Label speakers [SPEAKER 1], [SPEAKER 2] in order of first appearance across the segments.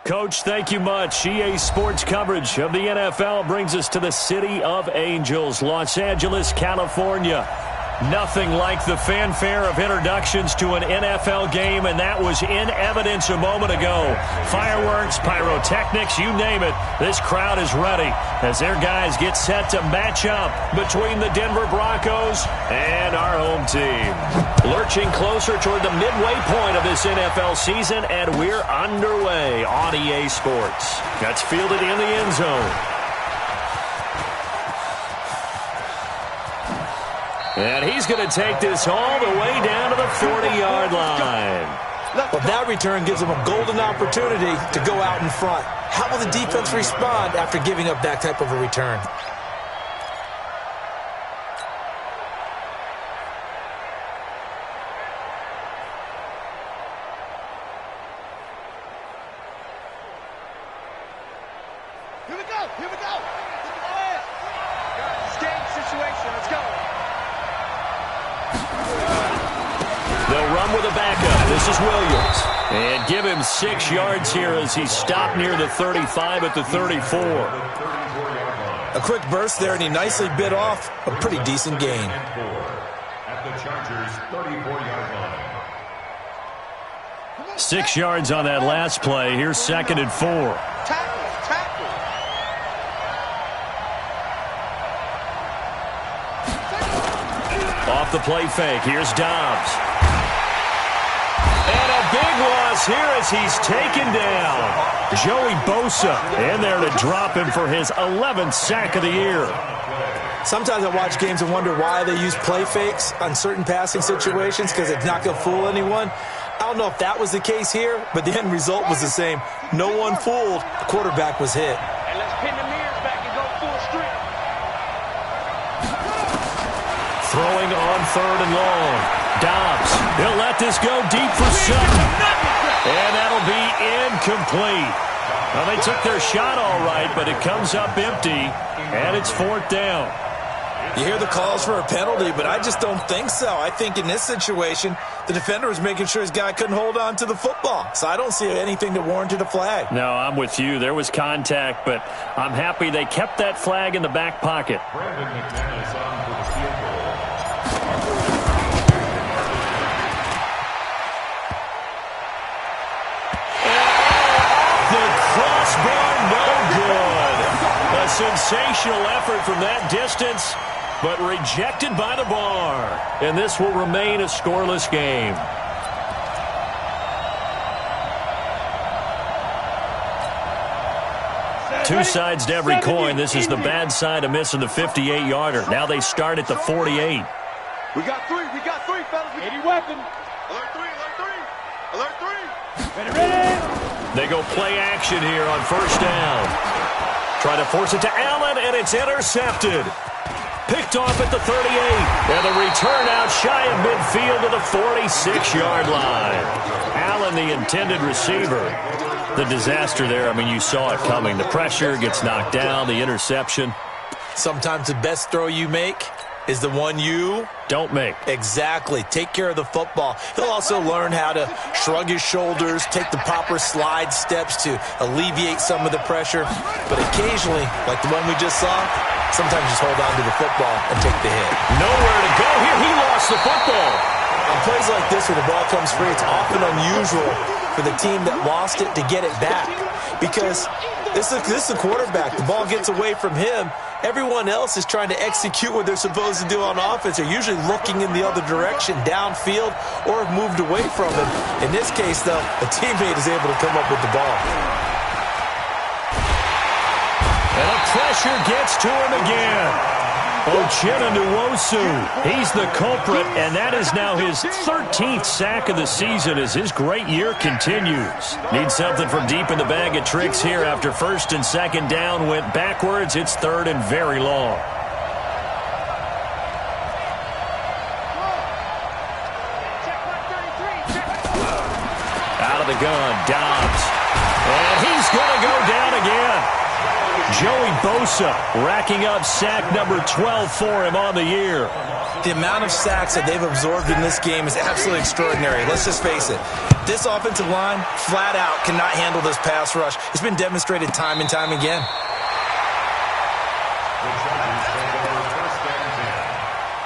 [SPEAKER 1] Coach, thank you much. EA Sports coverage of the NFL brings us to the City of Angels, Los Angeles, California. Nothing like the fanfare of introductions to an NFL game, and that was in evidence a moment ago. Fireworks, pyrotechnics, you name it. This crowd is ready as their guys get set to match up between the Denver Broncos and our home team. Lurching closer toward the midway point of this NFL season, and we're underway on EA Sports. That's fielded in the end zone. And he's going to take this all the way down to the 40-yard line.
[SPEAKER 2] Well, that return gives them a golden opportunity to go out in front. How will the defense respond after giving up that type of a return?
[SPEAKER 3] Here we go. Here we go. It's game situation. Let's go.
[SPEAKER 1] They'll run with a backup. This is Williams. And give him 6 yards here as he stopped near the 35 at the 34.
[SPEAKER 2] A quick burst there, and he nicely bit off a pretty decent gain.
[SPEAKER 4] At the Chargers' 34-yard line.
[SPEAKER 1] 6 yards on that last play. Here's 2nd and 4.
[SPEAKER 3] Tackle.
[SPEAKER 1] Off the play fake. Here's Dobbs. And a big loss here as he's taken down. Joey Bosa in there to drop him for his 11th sack of the year.
[SPEAKER 2] Sometimes I watch games and wonder why they use play fakes on certain passing situations, because it's not going to fool anyone. I don't know if that was the case here, but the end result was the same. No one fooled. The quarterback was hit.
[SPEAKER 3] And let's pin the mirrors back and go full strip.
[SPEAKER 1] Throwing on 3rd and long. Dobbs. He'll let this go deep for Sutton. And that'll be incomplete. Well, they took their shot all right, but it comes up empty, and it's 4th down.
[SPEAKER 2] You hear the calls for a penalty, but I just don't think so. I think in this situation, the defender was making sure his guy couldn't hold on to the football. So I don't see anything that warranted a flag.
[SPEAKER 1] No, I'm with you. There was contact, but I'm happy they kept that flag in the back pocket.
[SPEAKER 4] Brandon McManus on for the field goal.
[SPEAKER 1] The crossbar, no good. A sensational effort from that distance, but rejected by the bar. And this will remain a scoreless game. Two sides to every coin. This is the bad side of missing the 58-yarder. Now they start at the 48.
[SPEAKER 3] We got three, fellas. Any weapon. Alert three. Ready.
[SPEAKER 1] They go play action here on 1st down. Try to force it to Allen, and it's intercepted. Picked off at the 38. And the return out shy of midfield to the 46-yard line. Allen, the intended receiver. The disaster there, I mean, you saw it coming. The pressure gets knocked down, the interception.
[SPEAKER 2] Sometimes the best throw you make is the one you
[SPEAKER 1] don't make.
[SPEAKER 2] Exactly. Take care of the football. He'll also learn how to shrug his shoulders, take the proper slide steps to alleviate some of the pressure. But occasionally, like the one we just saw, sometimes just hold on to the football and take the hit.
[SPEAKER 1] Nowhere to go here. He lost the football.
[SPEAKER 2] On plays like this where the ball comes free, it's often unusual for the team that lost it to get it back. Because this is the quarterback. The ball gets away from him. Everyone else is trying to execute what they're supposed to do on offense. They're usually looking in the other direction, downfield, or have moved away from him. In this case, though, a teammate is able to come up with the ball.
[SPEAKER 1] And the pressure gets to him again. Uchenna Nwosu, he's the culprit, and that is now his 13th sack of the season as his great year continues. Needs something from deep in the bag of tricks here after 1st and 2nd down went backwards. It's 3rd and very long. Out of the gun, Dobbs. And he's going to go down again. Joey Bosa racking up sack number 12 for him on the year.
[SPEAKER 2] The amount of sacks that they've absorbed in this game is absolutely extraordinary. Let's just face it. This offensive line, flat out, cannot handle this pass rush. It's been demonstrated time and time again.
[SPEAKER 4] The Chargers take over first and 10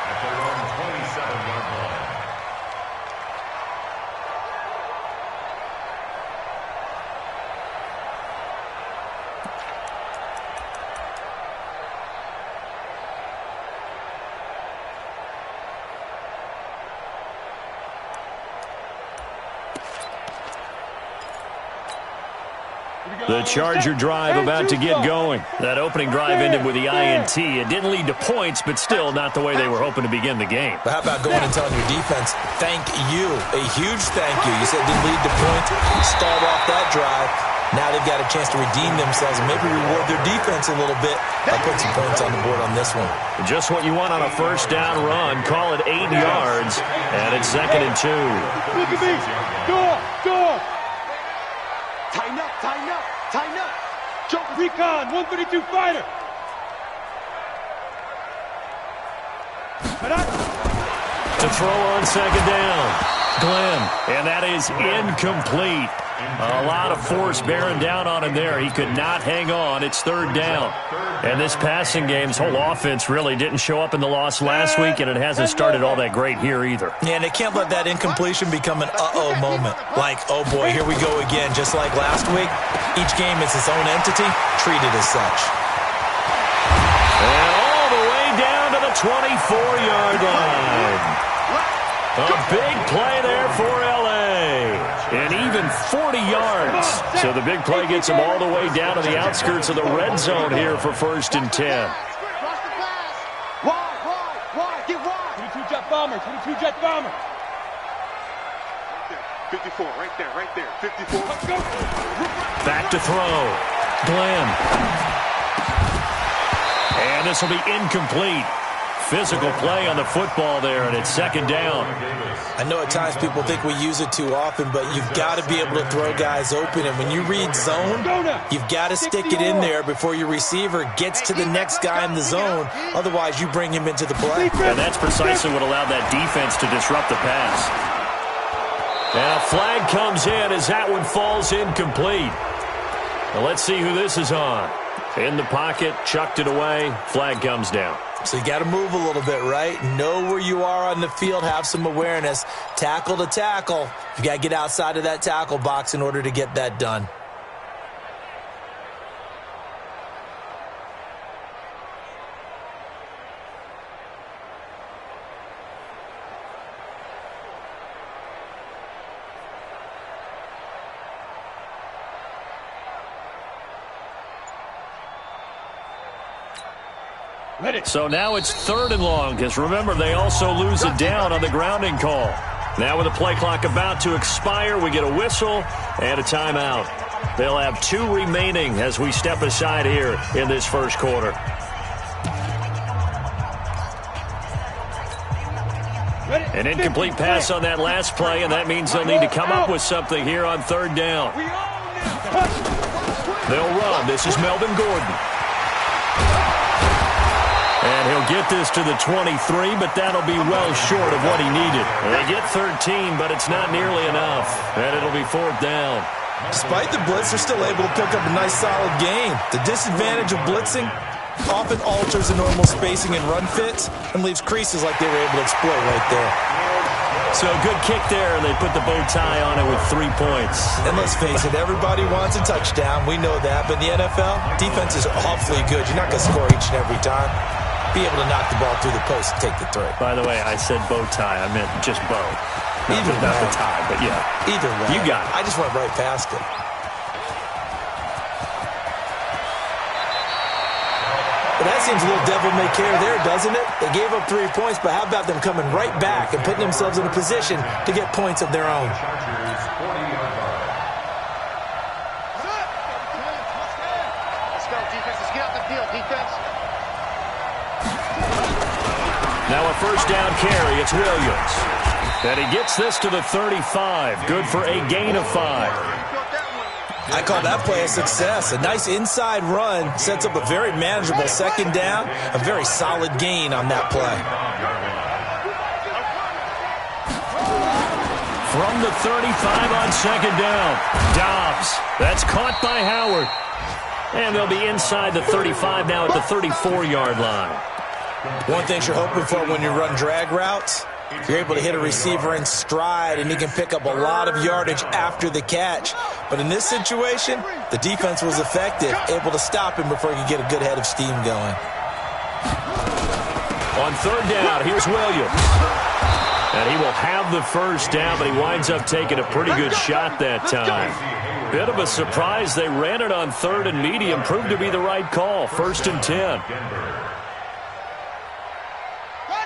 [SPEAKER 4] at their own 27-yard line.
[SPEAKER 1] The Charger drive about to get going. That opening drive ended with the INT. It didn't lead to points, but still not the way they were hoping to begin the game.
[SPEAKER 2] But how about going and telling your defense, thank you, a huge thank you. You said it didn't lead to points, stalled off that drive. Now they've got a chance to redeem themselves and maybe reward their defense a little bit by putting some points on the board on this one.
[SPEAKER 1] Just what you want on a first down run. Call it 8 yards, and it's 2nd and 2.
[SPEAKER 3] Look at me. Door. Tighten up. Jump recon, 132 fighter.
[SPEAKER 1] To throw on 2nd down. Glenn, and that is incomplete. A lot of force bearing down on him there. He could not hang on. It's 3rd down. And this passing game's whole offense really didn't show up in the loss last week, and it hasn't started all that great here either.
[SPEAKER 2] Yeah, and they can't let that incompletion become an uh-oh moment. Like, oh boy, here we go again. Just like last week, each game is its own entity, treated as such.
[SPEAKER 1] And all the way down to the 24-yard line. A big play there for L.A. And even 40 yards. So the big play gets them all the way down to the outskirts of the red zone here for 1st and 10.
[SPEAKER 3] Wide. Get wide. 22-jet bomber. 54, right there. 54. Let's go.
[SPEAKER 1] Back to throw. Glenn. And this will be incomplete. Physical play on the football there, and it's 2nd down.
[SPEAKER 2] I know at times people think we use it too often, but you've got to be able to throw guys open. And when you read zone, you've got to stick it in there before your receiver gets to the next guy in the zone. Otherwise, you bring him into the play.
[SPEAKER 1] And that's precisely what allowed that defense to disrupt the pass. And a flag comes in as that one falls incomplete. Now let's see who this is on. In the pocket, chucked it away, flag comes down.
[SPEAKER 2] So you got to move a little bit, right? Know where you are on the field, have some awareness. Tackle to tackle. You got to get outside of that tackle box in order to get that done.
[SPEAKER 1] So now it's 3rd and long, because remember, they also lose it down on the grounding call. Now with the play clock about to expire, we get a whistle and a timeout. They'll have 2 remaining as we step aside here in this first quarter. An incomplete pass on that last play, and that means they'll need to come up with something here on 3rd down. They'll run. This is Melvin Gordon. And he'll get this to the 23, but that'll be well short of what he needed. They get 13, but it's not nearly enough. And it'll be 4th down.
[SPEAKER 2] Despite the blitz, they're still able to pick up a nice, solid gain. The disadvantage of blitzing often alters the normal spacing and run fits and leaves creases like they were able to exploit right there.
[SPEAKER 1] So a good kick there, and they put the bow tie on it with 3 points.
[SPEAKER 2] And let's face it, everybody wants a touchdown. We know that. But in the NFL, defense is awfully good. You're not going to score each and every time. Be able to knock the ball through the post and take the throw.
[SPEAKER 1] By the way, I said bow tie. I meant just bow. Not the tie, but yeah.
[SPEAKER 2] Either way.
[SPEAKER 1] You got it.
[SPEAKER 2] I just went right past it. But that seems a little devil-may-care there, doesn't it? They gave up 3 points, but how about them coming right back and putting themselves in a position to get points of their own?
[SPEAKER 3] Let's go, defense. Let's get out the field, defense.
[SPEAKER 1] Now a first down carry. It's Williams. And he gets this to the 35. Good for a gain of 5.
[SPEAKER 2] I call that play a success. A nice inside run sets up a very manageable second down, a very solid gain on that play.
[SPEAKER 1] From the 35 on second down, Dobbs. That's caught by Howard. And they'll be inside the 35 now at the 34-yard line.
[SPEAKER 2] One thing you're hoping for when you run drag routes, you're able to hit a receiver in stride, and he can pick up a lot of yardage after the catch. But in this situation, the defense was effective, able to stop him before he could get a good head of steam going.
[SPEAKER 1] On third down, here's Williams. And he will have the first down, but he winds up taking a pretty good shot that time. Bit of a surprise. They ran it on third and medium. Proved to be the right call. 1st and 10.
[SPEAKER 3] Got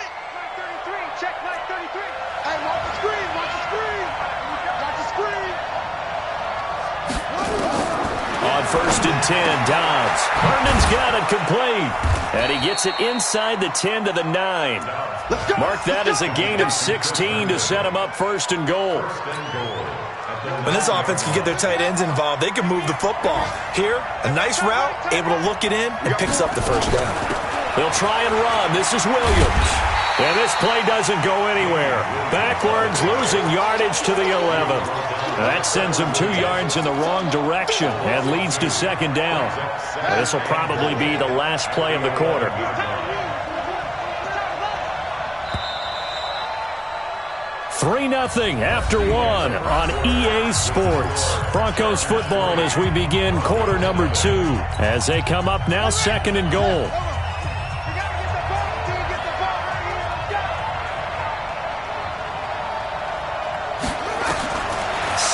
[SPEAKER 3] it. 933. Check 933. Hey, watch the screen. Watch the screen. Watch the screen.
[SPEAKER 1] On 1st and 10, Dobbs. Herndon's got it complete. And he gets it inside the 10 to the 9. Mark that as a gain of 16 to set him up 1st and goal.
[SPEAKER 2] When this offense can get their tight ends involved, they can move the football. Here, a nice route, able to look it in, and picks up the first down.
[SPEAKER 1] They'll try and run. This is Williams. And this play doesn't go anywhere. Backwards, losing yardage to the 11. That sends him 2 yards in the wrong direction and leads to second down. This will probably be the last play of the quarter. 3-0 after 1 on EA Sports. Broncos football as we begin quarter number 2 as they come up now 2nd and goal.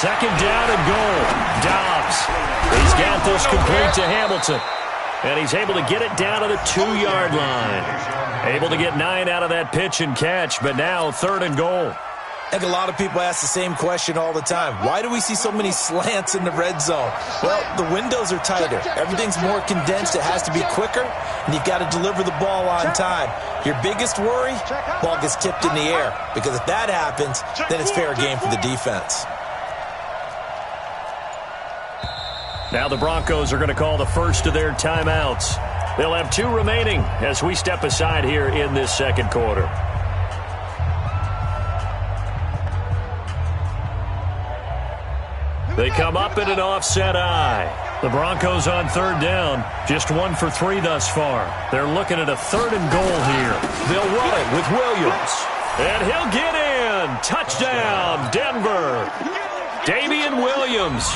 [SPEAKER 1] Second down and goal. Dobbs. He's got this complete to Hamilton. And he's able to get it down to the 2-yard line. Able to get 9 out of that pitch and catch, but now 3rd and goal.
[SPEAKER 2] I think a lot of people ask the same question all the time. Why do we see so many slants in the red zone? Well, the windows are tighter. Everything's more condensed. It has to be quicker, and you've got to deliver the ball on time. Your biggest worry, ball gets tipped in the air, because if that happens, then it's fair game for the defense.
[SPEAKER 1] Now the Broncos are going to call the first of their timeouts. They'll have 2 remaining as we step aside here in this second quarter. They come up in an offset eye. The Broncos on 3rd down, just 1 for 3 thus far. They're looking at a 3rd and goal here. They'll run it with Williams. And he'll get in. Touchdown, Denver. Damian Williams,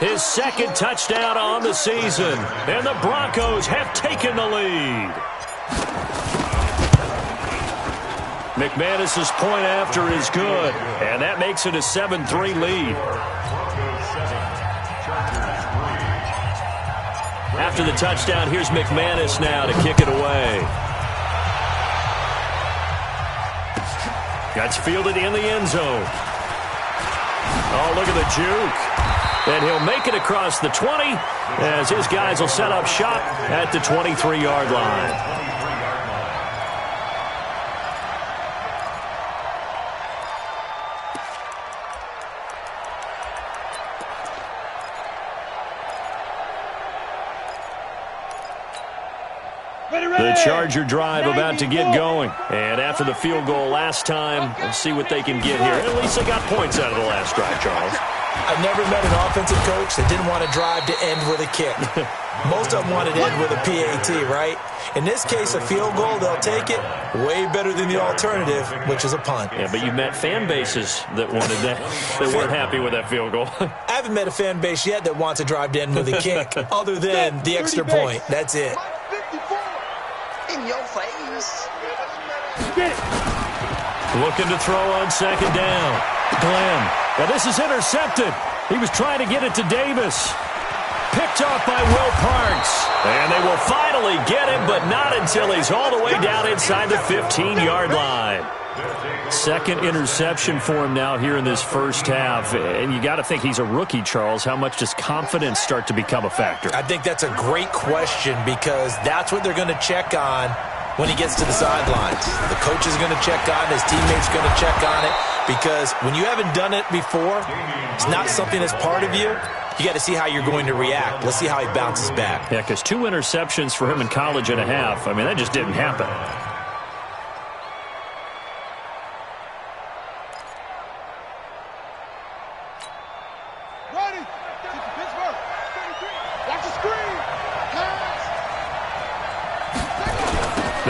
[SPEAKER 1] his 2nd touchdown on the season. And the Broncos have taken the lead. McManus's point after is good. And that makes it a 7-3 lead. After the touchdown, here's McManus now to kick it away. That's fielded in the end zone. Oh, look at the juke. And he'll make it across the 20 as his guys will set up shop at the 23-yard line. The Charger drive about to get going. And after the field goal last time, let's see what they can get here. At least they got points out of the last drive, Charles.
[SPEAKER 2] I've never met an offensive coach that didn't want to drive to end with a kick. Most of them wanted to end with a PAT, right? In this case, a field goal, they'll take it. Way better than the alternative, which is a punt.
[SPEAKER 1] Yeah, but you've met fan bases that wanted that, that weren't happy with that field goal.
[SPEAKER 2] I haven't met a fan base yet that wants to drive to end with a kick, other than the extra point. That's it.
[SPEAKER 5] In your face.
[SPEAKER 1] Looking to throw on 2nd down. Glenn. Now this is intercepted. He was trying to get it to Davis. Picked off by Will Parks. And they will finally get him, but not until he's all the way down inside the 15-yard line. 2nd interception for him now here in this first half. And you got to think he's a rookie, Charles. How much does confidence start to become a factor?
[SPEAKER 2] I think that's a great question, because that's what they're going to check on when he gets to the sidelines. The coach is going to check on it. His teammates going to check on it. because when you haven't done it before, it's not something that's part of you. You got to see how you're going to react. Let's see how he bounces back.
[SPEAKER 1] Yeah, because 2 interceptions for him in college and a half. I mean, that just didn't happen.
[SPEAKER 3] Ready. Pittsburgh. 33. Watch the screen. Pass.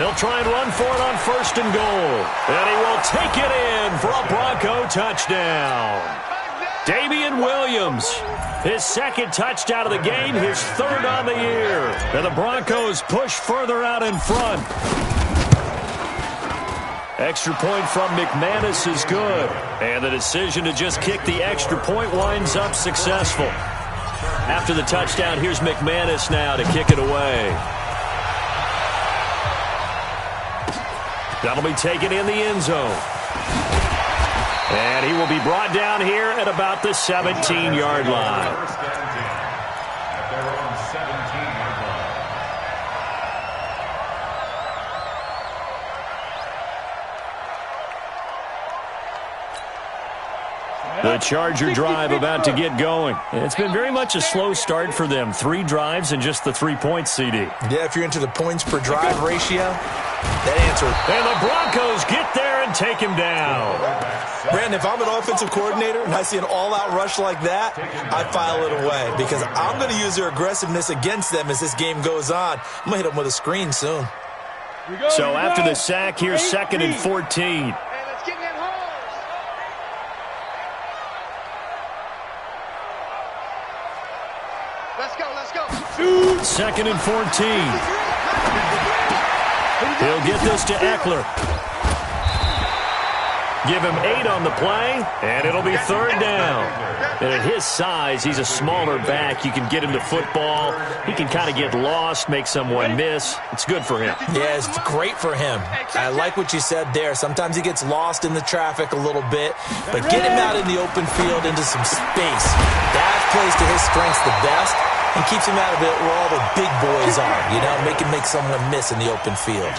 [SPEAKER 1] They'll try and run for it on 1st and goal. And he will take it in for a Bronco touchdown. Damian Williams, his 2nd touchdown of the game, his 3rd on the year. And the Broncos push further out in front. Extra point from McManus is good. And the decision to just kick the extra point winds up successful. After the touchdown, here's McManus now to kick it away. That'll be taken in the end zone. And he will be brought down here at about the 17-yard line.
[SPEAKER 4] First and 10 at their own 17-yard line.
[SPEAKER 1] The Charger drive about to get going. It's been very much a slow start for them. 3 drives and just the 3 points, CD.
[SPEAKER 2] Yeah, if you're into the points per drive ratio, that answer.
[SPEAKER 1] And the Broncos get there and take him down.
[SPEAKER 2] Brandon, if I'm an offensive coordinator and I see an all-out rush like that, I file it away because I'm going to use their aggressiveness against them as this game goes on. I'm going to hit them with a screen soon.
[SPEAKER 1] So after the sack, here's 2nd and 14.
[SPEAKER 3] Hey, let's get in that hole. Let's go, let's go.
[SPEAKER 1] 2nd and 14. He'll get this to Eckler. Give him 8 on the play, and it'll be 3rd down. And at his size, he's a smaller back. You can get him to football. He can kind of get lost, make someone miss. It's good for him.
[SPEAKER 2] Yeah, it's great for him. I like what you said there. Sometimes he gets lost in the traffic a little bit, but get him out in the open field into some space. That plays to his strengths the best and keeps him out of it where all the big boys are, you know, make someone miss in the open field.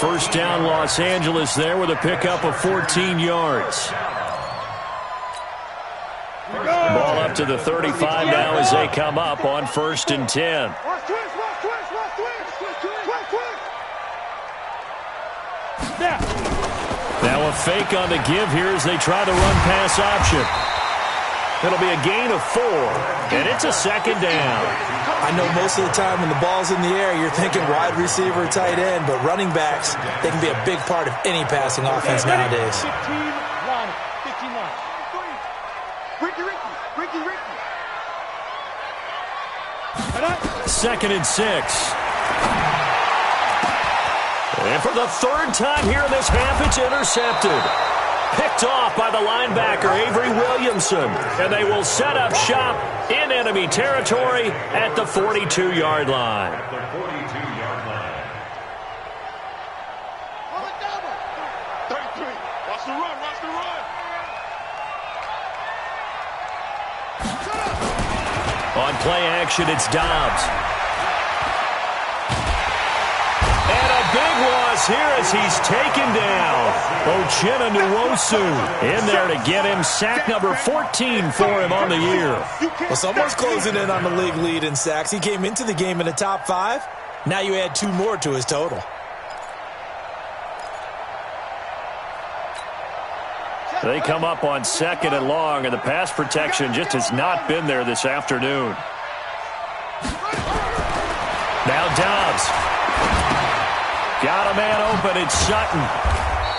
[SPEAKER 1] 1st down, Los Angeles there with a pickup of 14 yards. Ball up to the 35 now as they come up on 1st and 10.
[SPEAKER 3] Watch twist, watch twist, watch twist, twist, twist.
[SPEAKER 1] Now a fake on the give here as they try the run-pass option. It'll be a gain of 4, and it's a 2nd down.
[SPEAKER 2] I know most of the time when the ball's in the air, you're thinking wide receiver, tight end, but running backs, they can be a big part of any passing offense nowadays.
[SPEAKER 3] 15 line. Ricky.
[SPEAKER 1] 2nd and 6. And for the 3rd time here in this half, it's intercepted. Picked off by the linebacker, Avery Williamson. And they will set up shop in enemy territory at the 42-yard line.
[SPEAKER 4] At the 42-yard line.
[SPEAKER 3] On the double. 33. Watch the run, watch the run.
[SPEAKER 1] On play action, it's Dobbs. And a big loss here as he's taken down. Uchenna Nwosu in there to get him. Sack number 14 for him on the year.
[SPEAKER 2] Well, someone's closing in on the league lead in sacks. He came into the game in the top 5. Now you add 2 more to his total.
[SPEAKER 1] They come up on 2nd and long, and the pass protection just has not been there this afternoon. Now Dobbs. Got a man open. It's Sutton.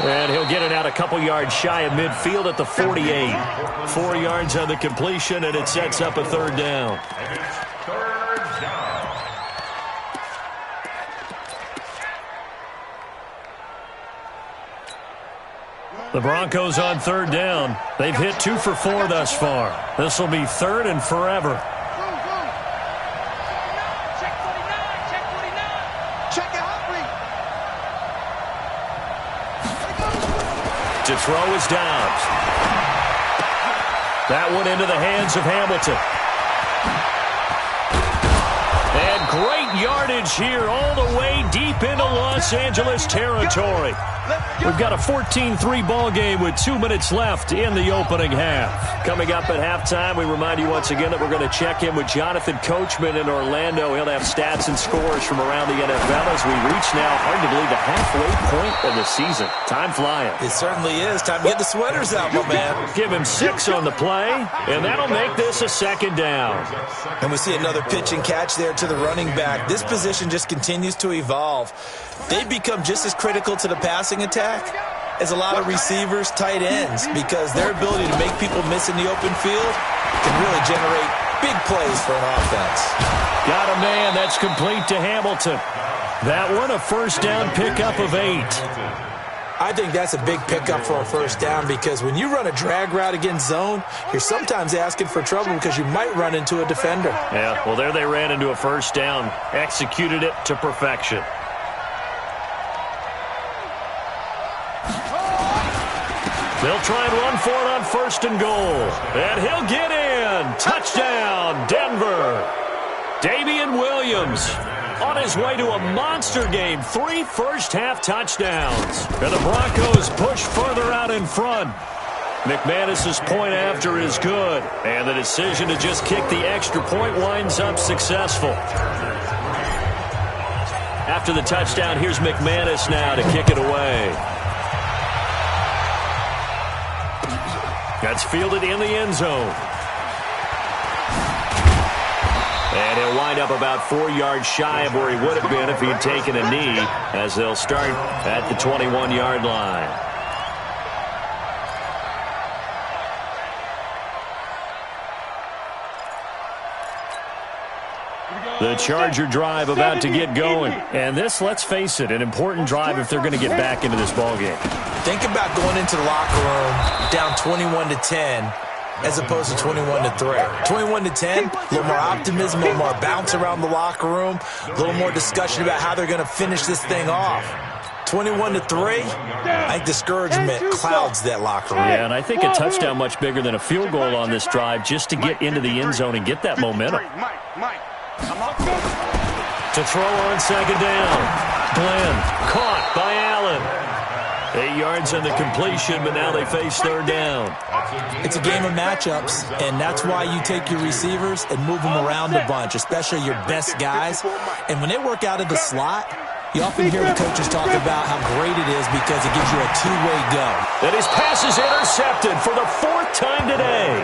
[SPEAKER 1] And he'll get it out a couple yards shy of midfield at the 48. 4 yards on the completion, and it sets up a 3rd down.
[SPEAKER 4] And it's 3rd down.
[SPEAKER 1] The Broncos on 3rd down. They've hit 2 for 4 thus far. This will be 3rd and forever.
[SPEAKER 3] Check 49, check 49. Check it, Humphrey.
[SPEAKER 1] To throw is Dobbs. That one into the hands of Hamilton. And great yardage here all the way deep into Los Angeles territory. We've got a 14-3 ball game with 2 minutes left in the opening half. Coming up at halftime, we remind you once again that we're going to check in with Jonathan Coachman in Orlando. He'll have stats and scores from around the NFL as we reach now, hard to believe, the halfway point of the season. Time flying.
[SPEAKER 2] It certainly is. Time to get the sweaters out, my man.
[SPEAKER 1] Give him 6 on the play, and that'll make this a second down.
[SPEAKER 2] And we see another pitch and catch there to the running back. This position just continues to evolve. They've become just as critical to the passing attack as a lot of receivers, tight ends, because their ability to make people miss in the open field can really generate big plays for an offense.
[SPEAKER 1] Got a man. That's complete to Hamilton. That one, a first down pickup of 8.
[SPEAKER 2] I think that's a big pickup for a first down because when you run a drag route against zone, you're sometimes asking for trouble because you might run into a defender.
[SPEAKER 1] Yeah, well, there they ran into a first down, executed it to perfection. They'll try and run for it on first and goal. And he'll get in. Touchdown, Denver. Damian Williams on his way to a monster game. 3 first-half touchdowns. And the Broncos push further out in front. McManus's point after is good. And the decision to just kick the extra point winds up successful. After the touchdown, here's McManus now to kick it away. That's fielded in the end zone. And he'll wind up about 4 yards shy of where he would have been if he had taken a knee, as they'll start at the 21-yard line. The Charger drive about to get going. And this, let's face it, an important drive if they're going to get back into this ballgame.
[SPEAKER 2] Think about going into the locker room down 21-10 as opposed to 21-3. 21-10, a little more optimism, a little more bounce around the locker room, a little more discussion about how they're going to finish this thing off. 21-3, I think discouragement clouds that locker room.
[SPEAKER 1] Yeah, and I think a touchdown much bigger than a field goal on this drive just to get into the end zone and get that momentum. To throw on second down. Glenn caught by Allen. 8 yards on the completion, but now they face third down.
[SPEAKER 2] It's a game of matchups, and that's why you take your receivers and move them around a bunch, especially your best guys. And when they work out of the slot, you often hear the coaches talk about how great it is because it gives you a two-way go.
[SPEAKER 1] And his pass is intercepted for the 4th time today.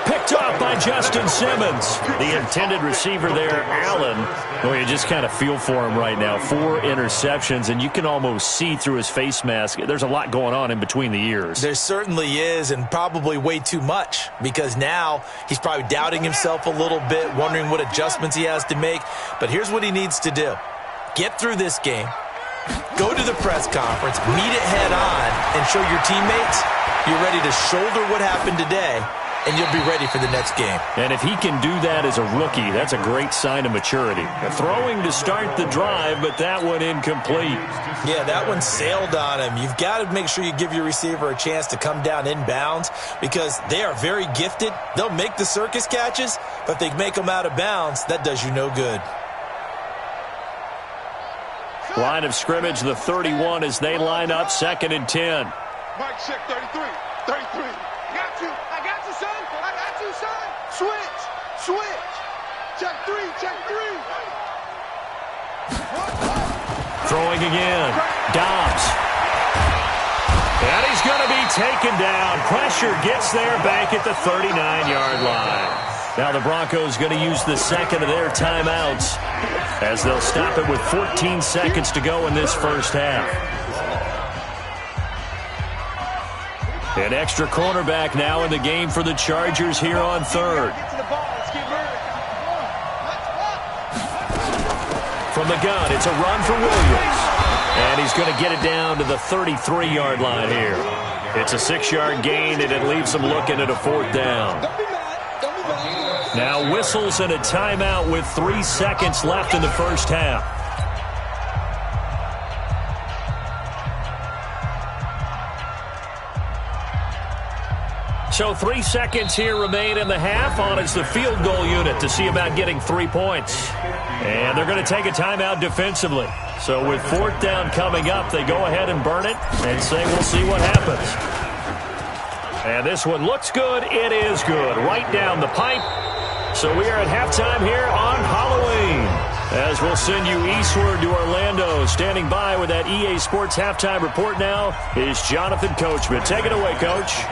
[SPEAKER 1] Picked off by Justin Simmons. The intended receiver there, Allen. Oh, you just kind of feel for him right now. 4 interceptions, and you can almost see through his face mask. There's a lot going on in between the ears.
[SPEAKER 2] There certainly is, and probably way too much, because now he's probably doubting himself a little bit, wondering what adjustments he has to make. But here's what he needs to do. Get through this game, go to the press conference, meet it head on, and show your teammates you're ready to shoulder what happened today, and you'll be ready for the next game.
[SPEAKER 1] And if he can do that as a rookie, that's a great sign of maturity. Throwing to start the drive, but that one incomplete.
[SPEAKER 2] Yeah, that one sailed on him. You've got to make sure you give your receiver a chance to come down inbounds because they are very gifted. They'll make the circus catches, but if they make them out of bounds, that does you no good.
[SPEAKER 1] Line of scrimmage, the 31 as they line up, 2nd and 10.
[SPEAKER 3] Mike, check 33. 33. I got you, son. I got you, son. Switch. Check 3.
[SPEAKER 1] Throwing again. Dobbs. And he's going to be taken down. Pressure gets there back at the 39-yard line. Now the Broncos going to use the second of their timeouts as they'll stop it with 14 seconds to go in this first half. An extra cornerback now in the game for the Chargers here on third. From the gun, it's a run for Williams. And he's going to get it down to the 33-yard line here. It's a 6-yard gain, and it leaves them looking at a 4th down. Now whistles and a timeout with 3 seconds left in the first half. So 3 seconds here remain in the half. On is the field goal unit to see about getting 3 points. And they're going to take a timeout defensively. So with 4th down coming up, they go ahead and burn it and say we'll see what happens. And this one looks good. It is good. Right down the pipe. So we are at halftime here on Halloween. As we'll send you eastward to Orlando. Standing by with that EA Sports halftime report now is Jonathan Coachman. Take it away, Coach.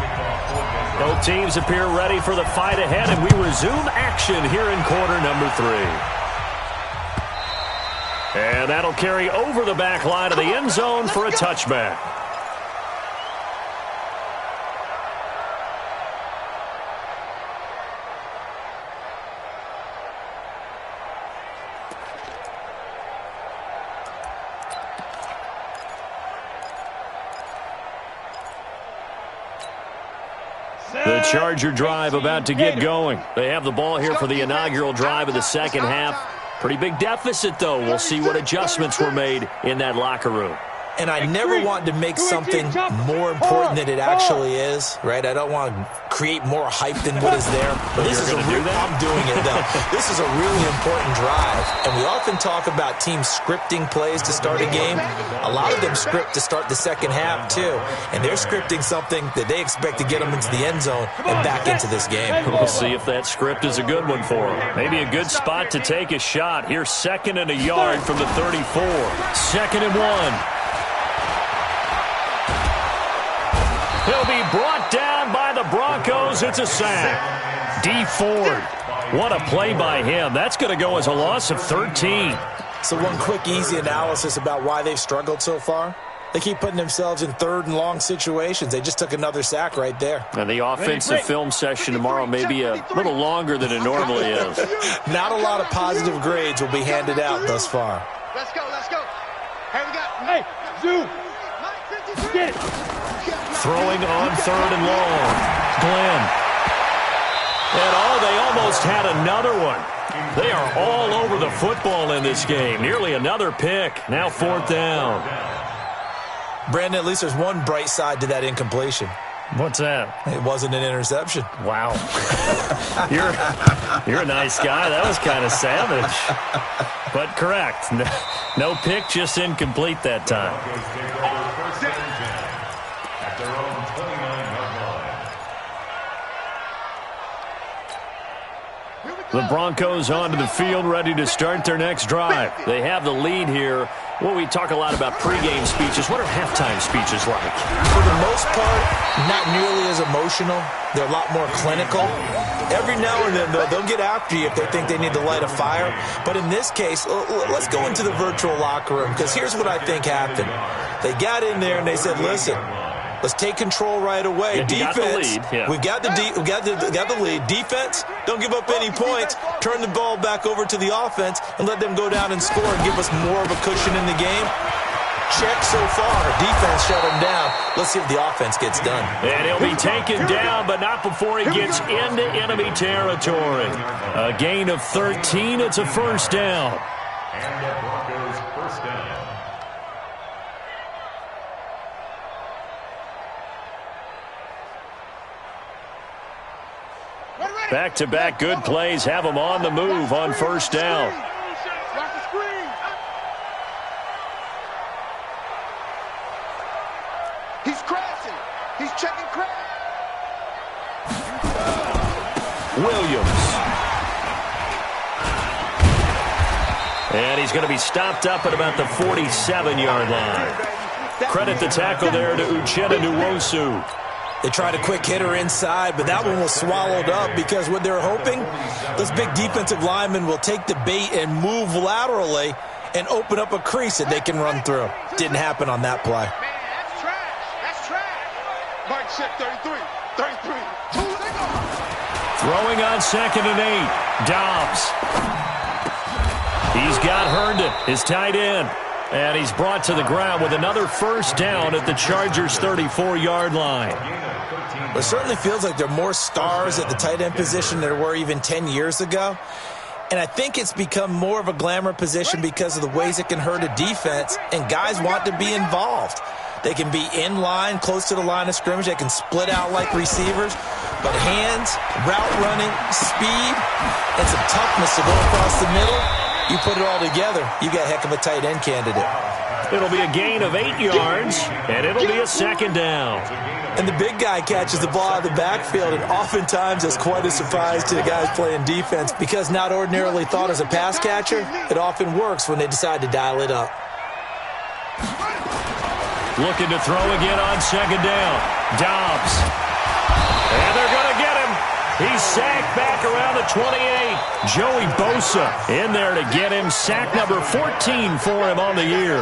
[SPEAKER 1] Both teams appear ready for the fight ahead, and we resume action here in quarter number 3. And that'll carry over the back line of the end zone for a touchback. The Charger drive about to get going. They have the ball here for the inaugural drive of the second half. Pretty big deficit, though. We'll see what adjustments were made in that locker room.
[SPEAKER 2] And I never want to make something more important than it actually is, right? I don't want to create more hype than what is there. But this is I'm doing it, though. This is a really important drive. And we often talk about teams scripting plays to start a game. A lot of them script to start the second half, too. And they're scripting something that they expect to get them into the end zone and back into this game.
[SPEAKER 1] We'll see if that script is a good one for them. Maybe a good spot to take a shot. Here's 2nd and a yard from the 34. 2nd and 1. He'll be brought down by the Broncos. It's a sack. D. Ford. What a play by him. That's going to go as a loss of 13.
[SPEAKER 2] So one quick, easy analysis about why they've struggled so far. They keep putting themselves in 3rd and long situations. They just took another sack right there.
[SPEAKER 1] And the offensive film session tomorrow may be a little longer than it normally is.
[SPEAKER 2] Not a lot of positive grades will be handed out thus far.
[SPEAKER 3] Let's go, let's go. Hey, we got... Hey, Zoo. Get it.
[SPEAKER 1] Throwing on 3rd and long. Glenn. And they almost had another one. They are all over the football in this game. Nearly another pick. Now 4th down.
[SPEAKER 2] Brandon, at least there's one bright side to that incompletion.
[SPEAKER 1] What's that?
[SPEAKER 2] It wasn't an interception.
[SPEAKER 1] Wow. You're a nice guy. That was kind of savage. But correct. No pick, just incomplete that time. The Broncos onto the field, ready to start their next drive. They have the lead here. Well, we talk a lot about pregame speeches. What are halftime speeches like?
[SPEAKER 2] For the most part, not nearly as emotional. They're a lot more clinical. Every now and then, though, they'll get after you if they think they need to light a fire. But in this case, let's go into the virtual locker room, because here's what I think happened. They got in there and they said, listen, let's take control right away. Defense, we've got the lead. Defense, don't give up any points. Turn the ball back over to the offense and let them go down and score and give us more of a cushion in the game. Check so far. Defense shut him down. Let's see if the offense gets done.
[SPEAKER 1] And he'll be taken down, but not before he gets into enemy territory. A gain of 13. It's a 1st down.
[SPEAKER 4] And the Broncos 1st down.
[SPEAKER 1] Back-to-back good plays have them on the move on 1st down.
[SPEAKER 3] He's crashing. He's checking crash.
[SPEAKER 1] Williams. And he's going to be stopped up at about the 47-yard line. Credit the tackle there to Uchenna Nwosu.
[SPEAKER 2] They tried a quick hitter inside, but that one was swallowed up because what they're hoping, those big defensive linemen will take the bait and move laterally and open up a crease that they can run through. Didn't happen on that play.
[SPEAKER 3] Man, that's trash. That's trash. Mark check 33. 33.
[SPEAKER 1] Throwing on 2nd and 8. Dobbs. He's got Herndon, his tight end. And he's brought to the ground with another 1st down at the Chargers' 34-yard line.
[SPEAKER 2] It certainly feels like there are more stars at the tight end position than there were even 10 years ago. And I think it's become more of a glamour position because of the ways it can hurt a defense, and guys want to be involved. They can be in line, close to the line of scrimmage. They can split out like receivers. But hands, route running, speed, and some toughness to go across the middle, you put it all together, you got a heck of a tight end candidate.
[SPEAKER 1] It'll be a gain of 8 yards, and it'll be a second down.
[SPEAKER 2] And the big guy catches the ball out of the backfield, and oftentimes it's quite a surprise to the guys playing defense because not ordinarily thought as a pass catcher, it often works when they decide to dial it up.
[SPEAKER 1] Looking to throw again on second down. Dobbs. And they're going to get him. He's sacked back around the 28. Joey Bosa in there to get him. Sack number 14 for him on the year.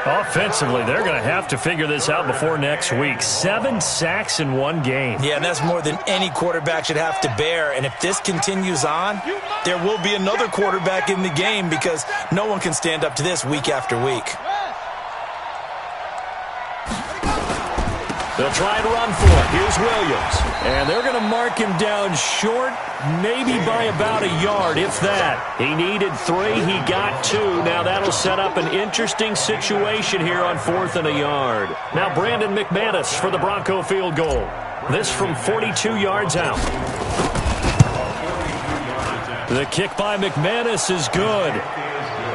[SPEAKER 1] Offensively, they're going to have to figure this out before next week. 7 sacks in one game.
[SPEAKER 2] Yeah, and that's more than any quarterback should have to bear. And if this continues on, there will be another quarterback in the game because no one can stand up to this week after week.
[SPEAKER 1] They'll try and run for it. Here's Williams. And they're going to mark him down short, maybe by about a yard, if that. He needed 3. He got 2. Now that'll set up an interesting situation here on 4th and a yard. Now Brandon McManus for the Bronco field goal. This from 42 yards out. The kick by McManus is good.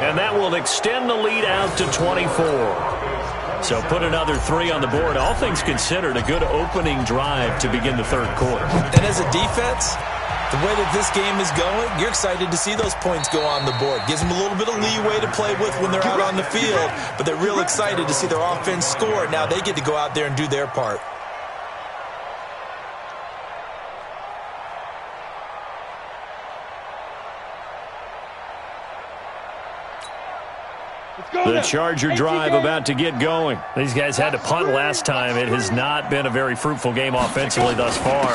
[SPEAKER 1] And that will extend the lead out to 24. So put another 3 on the board. All things considered, a good opening drive to begin the third quarter.
[SPEAKER 2] And as a defense, the way that this game is going, you're excited to see those points go on the board. Gives them a little bit of leeway to play with when they're out on the field, but they're real excited to see their offense score. Now they get to go out there and do their part.
[SPEAKER 1] The Charger drive about to get going. These guys had to punt last time. It has not been a very fruitful game offensively thus far.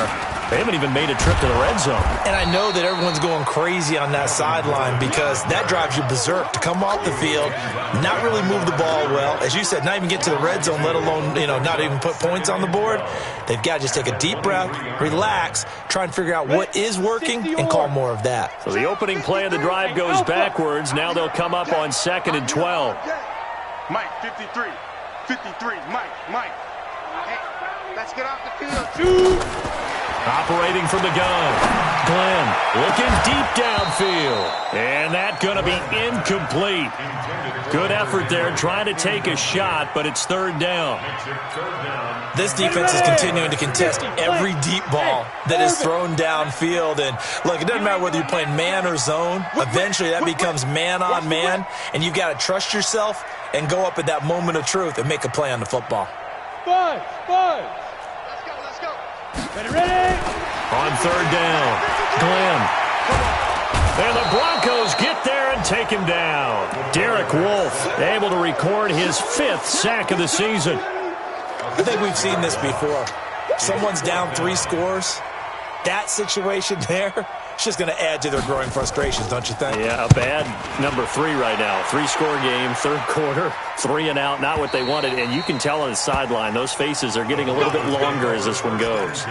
[SPEAKER 1] They haven't even made a trip to the red zone.
[SPEAKER 2] And I know that everyone's going crazy on that sideline because that drives you berserk to come off the field, not really move the ball well. As you said, not even get to the red zone, let alone, not even put points on the board. They've got to just take a deep breath, relax, try and figure out what is working and call more of that.
[SPEAKER 1] So the opening play of the drive goes backwards. Now they'll come up on 2nd and 12.
[SPEAKER 3] Mike, 53. 53. Mike. Hey, let's get off the field. Shoot.
[SPEAKER 1] Operating from the gun. Glenn looking deep downfield. And that's going to be incomplete. Good effort there trying to take a shot, but it's 3rd down.
[SPEAKER 2] This defense is continuing to contest every deep ball that is thrown downfield. And look, it doesn't matter whether you're playing man or zone. Eventually that becomes man on man. And you've got to trust yourself and go up at that moment of truth and make a play on the football.
[SPEAKER 3] Five. Let's go. Ready?
[SPEAKER 1] On 3rd down, Glenn. And the Broncos get there and take him down. Derek Wolfe able to record his 5th sack of the season.
[SPEAKER 2] I think we've seen this before. Someone's down 3 scores. That situation there, it's just going to add to their growing frustrations, don't you think?
[SPEAKER 1] Yeah, a bad number 3 right now. 3-score game, 3rd quarter, 3 and out, not what they wanted. And you can tell on the sideline, those faces are getting a little bit longer as this one goes.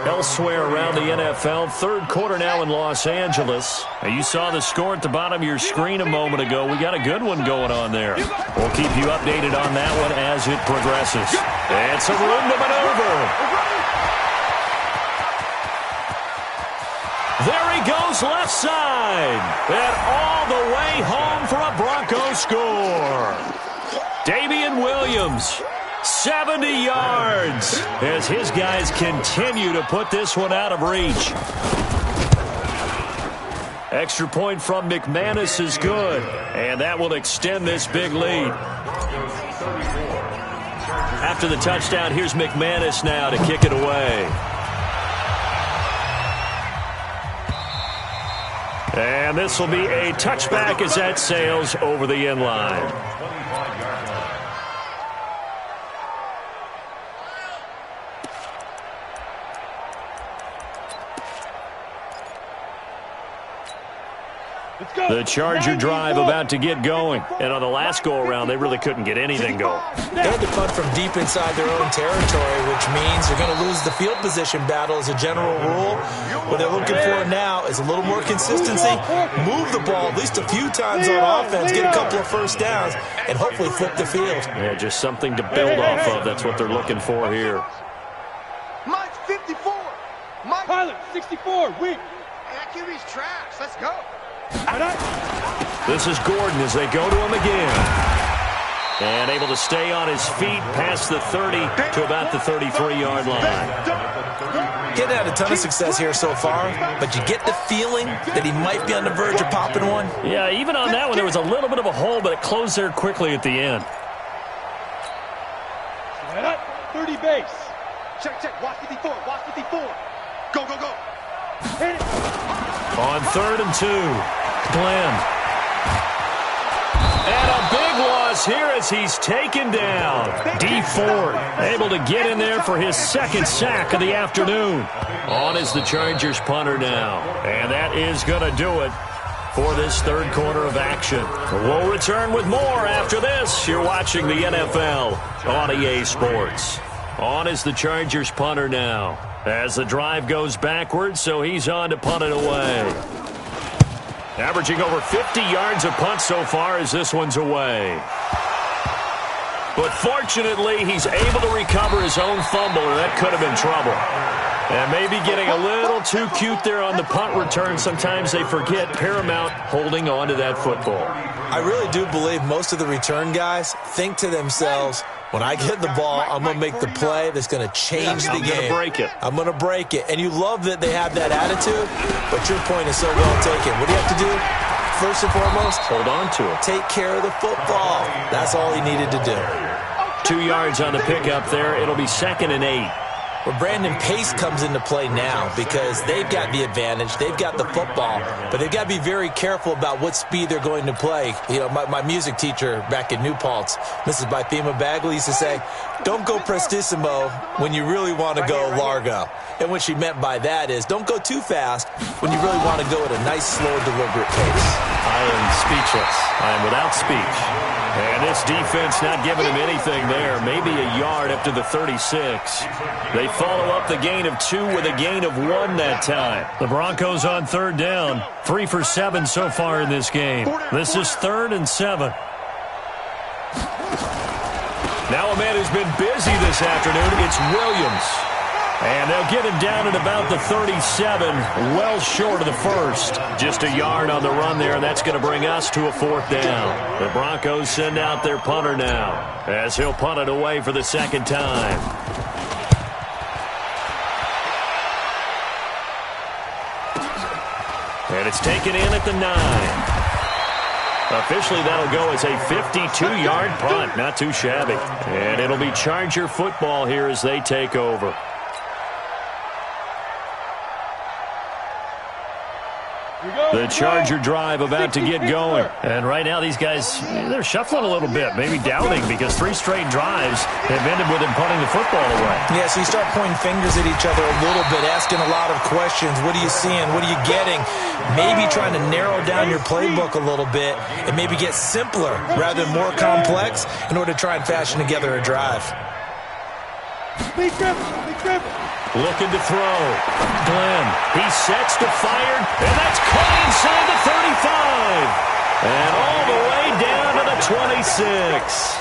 [SPEAKER 1] Elsewhere around the NFL, 3rd quarter now in Los Angeles. Now you saw the score at the bottom of your screen a moment ago. We got a good one going on there. We'll keep you updated on that one as it progresses. And some room to maneuver. There he goes left side. And all the way home for a Broncos score. Damian Williams. 70 yards as his guys continue to put this one out of reach. Extra point from McManus is good, and that will extend this big lead. After the touchdown, here's McManus now to kick it away. And this will be a touchback as that sails over the end line. The Charger drive about to get going. And on the last go-around, they really couldn't get anything going.
[SPEAKER 2] They had to punt from deep inside their own territory, which means they're going to lose the field position battle as a general rule. What they're looking for now is a little more consistency, move the ball at least a few times on offense, get a couple of first downs, and hopefully flip the field.
[SPEAKER 1] Yeah, just something to build off of. That's what they're looking for here.
[SPEAKER 3] Mike, 54. Tyler, 64, weak. That QB's trash. Let's go.
[SPEAKER 1] This is Gordon as they go to him again. And able to stay on his feet past the 30 to about the 33-yard line.
[SPEAKER 2] Getting had a ton of success here so far, but you get the feeling that he might be on the verge of popping one.
[SPEAKER 1] Yeah, even on that one, there was a little bit of a hole, but it closed there quickly at the end.
[SPEAKER 3] 30 base. Check, check. Watch 54. Watch 54. Go, go, go. Hit it.
[SPEAKER 1] On 3rd and 2, Glenn. And a big loss here as he's taken down. D. Ford able to get in there for his second sack of the afternoon. On is the Chargers punter now. And that is going to do it for this third quarter of action. We'll return with more after this. You're watching the NFL on EA Sports. On is the Chargers punter now. As the drive goes backwards, so he's on to punt it away. Averaging over 50 yards a punt so far as this one's away. But fortunately, he's able to recover his own fumble, or that could have been trouble. And maybe getting a little too cute there on the punt return. Sometimes they forget paramount holding on to that football.
[SPEAKER 2] I really do believe most of the return guys think to themselves, when I get the ball, I'm going to make the play that's going to change the game.
[SPEAKER 1] I'm going to break it.
[SPEAKER 2] I'm going to break it. And you love that they have that attitude, but your point is so well taken. What do you have to do? First and foremost,
[SPEAKER 1] hold on to it.
[SPEAKER 2] Take care of the football. That's all he needed to do.
[SPEAKER 1] 2 yards on the pickup there. It'll be 2nd and 8.
[SPEAKER 2] Well, Brandon, pace comes into play now because they've got the advantage. They've got the football, but they've got to be very careful about what speed they're going to play. You know, my music teacher back in New Paltz, Mrs. Bythema Bagley, used to say, don't go prestissimo when you really want to go largo. And what she meant by that is don't go too fast when you really want to go at a nice, slow, deliberate pace.
[SPEAKER 1] I am speechless. I am without speech. And this defense not giving him anything there. Maybe a yard up to the 36. They follow up the gain of 2 with a gain of 1 that time. The Broncos on 3rd down. 3 for 7 so far in this game. This is 3rd and 7. Now a man who's been busy this afternoon, it's Williams. And they'll get him down at about the 37, well short of the first. Just a yard on the run there, and that's going to bring us to a 4th down. The Broncos send out their punter now, as he'll punt it away for the second time. And it's taken in at the 9. Officially, that'll go as a 52-yard punt. Not too shabby. And it'll be Charger football here as they take over. The Charger drive about to get going. And right now, these guys, they're shuffling a little bit, maybe doubting, because 3 straight drives have ended with them punting the football away.
[SPEAKER 2] Yeah, so you start pointing fingers at each other a little bit, asking a lot of questions. What are you seeing? What are you getting? Maybe trying to narrow down your playbook a little bit and maybe get simpler rather than more complex in order to try and fashion together a drive.
[SPEAKER 3] Big dribble, big dribble.
[SPEAKER 1] Looking to throw. Glenn, he sets to fire, and that's caught inside the 35. And all the way down to the 26.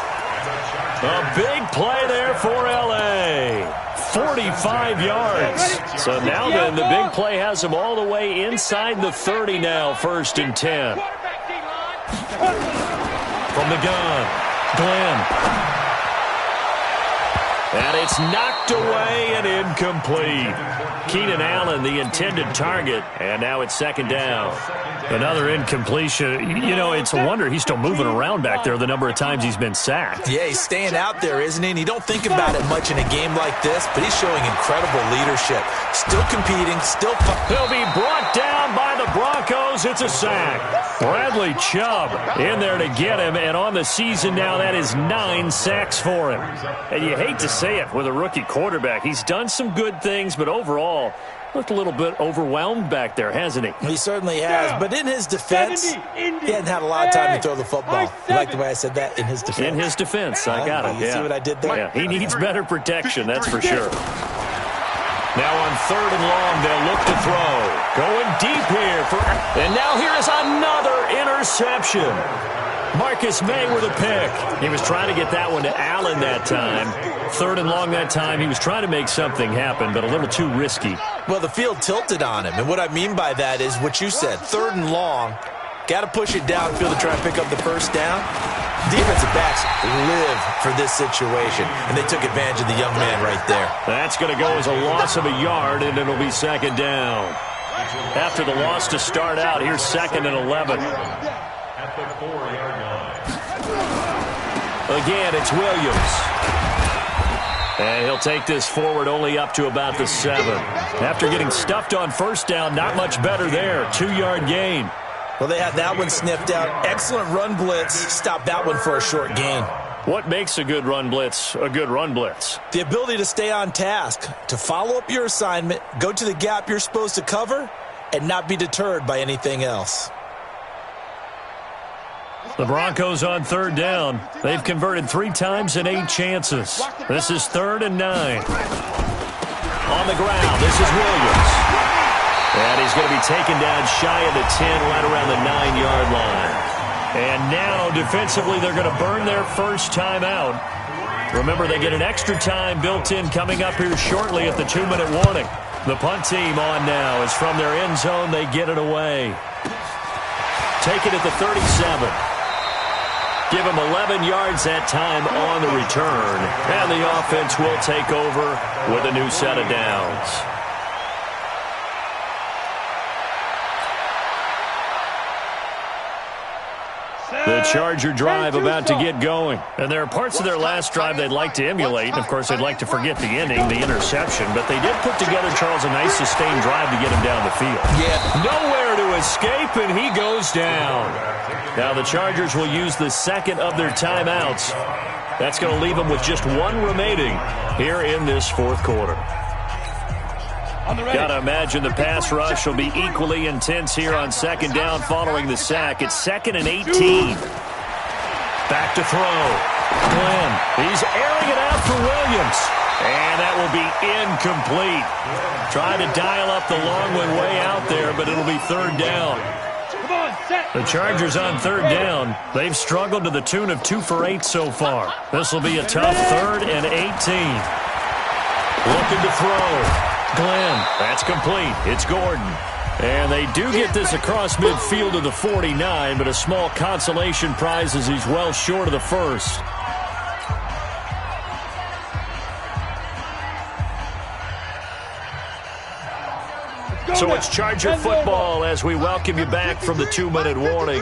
[SPEAKER 1] A big play there for L.A. 45 yards. So now then, the big play has him all the way inside the 30 now, 1st and 10. From the gun, Glenn. And it's knocked away and incomplete. Keenan Allen, the intended target, and now it's 2nd down. Another incompletion. You know, it's a wonder he's still moving around back there the number of times he's been sacked.
[SPEAKER 2] Yeah, he's staying out there, isn't he? And you don't think about it much in a game like this, but he's showing incredible leadership. Still competing, still...
[SPEAKER 1] He'll be brought down by the Broncos. It's a sack. Bradley Chubb in there to get him, and on the season now, that is 9 sacks for him. And you hate to say it with a rookie quarterback. He's done some good things, but overall, looked a little bit overwhelmed back there, hasn't he?
[SPEAKER 2] He certainly has, but in his defense, he hadn't had a lot of time to throw the football. You like the way I said that? In his defense.
[SPEAKER 1] In his defense, I got it.
[SPEAKER 2] You see what I did there?
[SPEAKER 1] Yeah, he needs better protection, that's for sure. Now on 3rd and long, they'll look to throw. Going deep here. And now here is another interception. Marcus May with a pick. He was trying to get that one to Allen that time. 3rd and long that time. He was trying to make something happen, but a little too risky.
[SPEAKER 2] Well, the field tilted on him, and what I mean by that is what you said, 3rd and long. Got to push it downfield to try and pick up the first down. Defensive backs live for this situation, and they took advantage of the young man right there.
[SPEAKER 1] That's going to go as a loss of a yard, and it'll be 2nd down. After the loss to start out, here's 2nd and 11.
[SPEAKER 4] At the 4-yard line.
[SPEAKER 1] Again, it's Williams. And he'll take this forward only up to about the 7. After getting stuffed on first down, not much better there. 2-yard gain.
[SPEAKER 2] Well, they had that one sniffed out. Excellent run blitz. Stop that one for a short gain.
[SPEAKER 1] What makes a good run blitz a good run blitz?
[SPEAKER 2] The ability to stay on task, to follow up your assignment, go to the gap you're supposed to cover, and not be deterred by anything else.
[SPEAKER 1] The Broncos on 3rd down. They've converted 3 times in 8 chances. This is 3rd and 9. On the ground, this is Williams. And he's going to be taken down shy of the 10, right around the 9-yard line. And now, defensively, they're going to burn their first timeout. Remember, they get an extra time built in coming up here shortly at the 2-minute warning. The punt team on now is from their end zone. They get it away. Take it at the 37. Give him 11 yards that time on the return. And the offense will take over with a new set of downs. The Charger drive about to get going. And there are parts of their last drive they'd like to emulate. And, of course, they'd like to forget the ending, the interception. But they did put together, Charles, a nice sustained drive to get him down the field.
[SPEAKER 2] Yeah.
[SPEAKER 1] Nowhere to escape, and he goes down. Now the Chargers will use the 2nd of their timeouts. That's going to leave them with just 1 remaining here in this 4th quarter. Got to imagine the pass rush will be equally intense here on 2nd down following the sack. It's 2nd and 18. Back to throw. Glenn, he's airing it out for Williams. And that will be incomplete. Trying to dial up the long one way out there, but it'll be 3rd down. The Chargers on 3rd down. They've struggled to the tune of 2 for 8 so far. This will be a tough 3rd and 18. Looking to throw. Glenn, that's complete. It's Gordon. And they do get this across midfield to the 49, but a small consolation prize as he's well short of the first. So it's Charger football as we welcome you back from the 2-minute warning.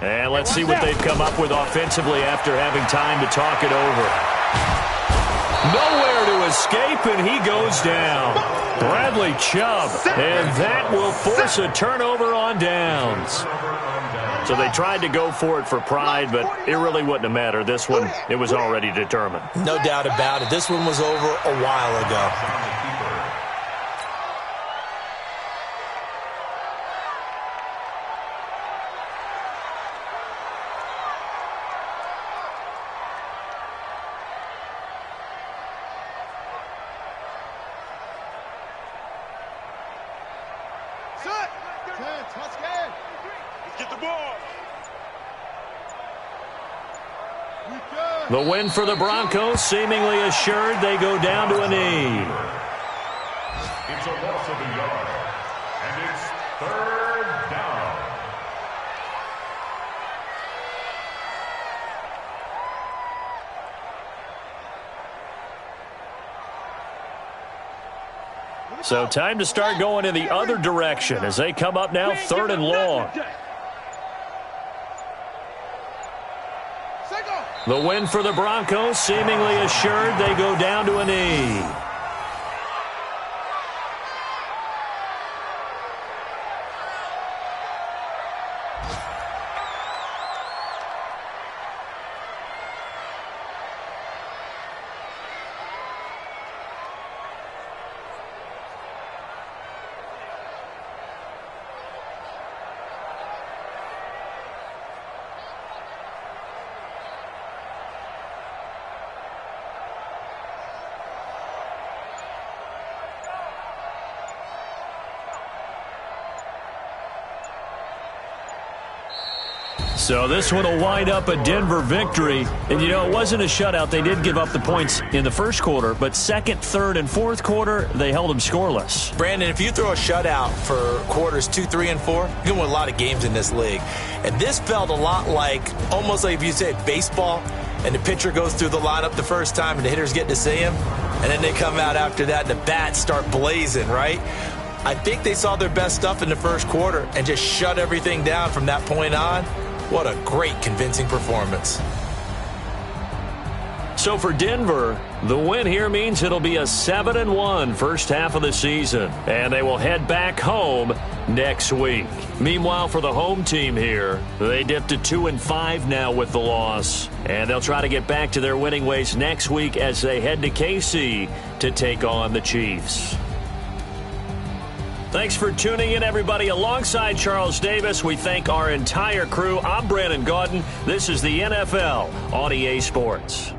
[SPEAKER 1] And let's see what they've come up with offensively after having time to talk it over. Nowhere to escape, and he goes down. Bradley Chubb, and that will force a turnover on downs. So they tried to go for it for pride, but it really wouldn't have mattered. This one, it was already determined.
[SPEAKER 2] No doubt about it. This one was over a while ago.
[SPEAKER 1] The win for the Broncos, seemingly assured. They go down to a knee.
[SPEAKER 4] It's a loss of a yard, and it's 3rd down.
[SPEAKER 1] So time to start going in the other direction as they come up now 3rd and long. The win for the Broncos, seemingly assured. They go down to a knee. So this one will wind up a Denver victory. And, you know, it wasn't a shutout. They did give up the points in the first quarter, but second, third, and fourth quarter, they held them scoreless.
[SPEAKER 2] Brandon, if you throw a shutout for quarters 2, 3, and 4, you can win a lot of games in this league. And this felt a lot like, almost like if you said baseball, and the pitcher goes through the lineup the first time and the hitters get to see him, and then they come out after that and the bats start blazing, right? I think they saw their best stuff in the first quarter and just shut everything down from that point on. What a great, convincing performance.
[SPEAKER 1] So for Denver, the win here means it'll be a 7-1 first half of the season, and they will head back home next week. Meanwhile, for the home team here, they dipped to 2-5 now with the loss, and they'll try to get back to their winning ways next week as they head to KC to take on the Chiefs. Thanks for tuning in, everybody. Alongside Charles Davis, we thank our entire crew. I'm Brandon Gaudin. This is the NFL on EA Sports.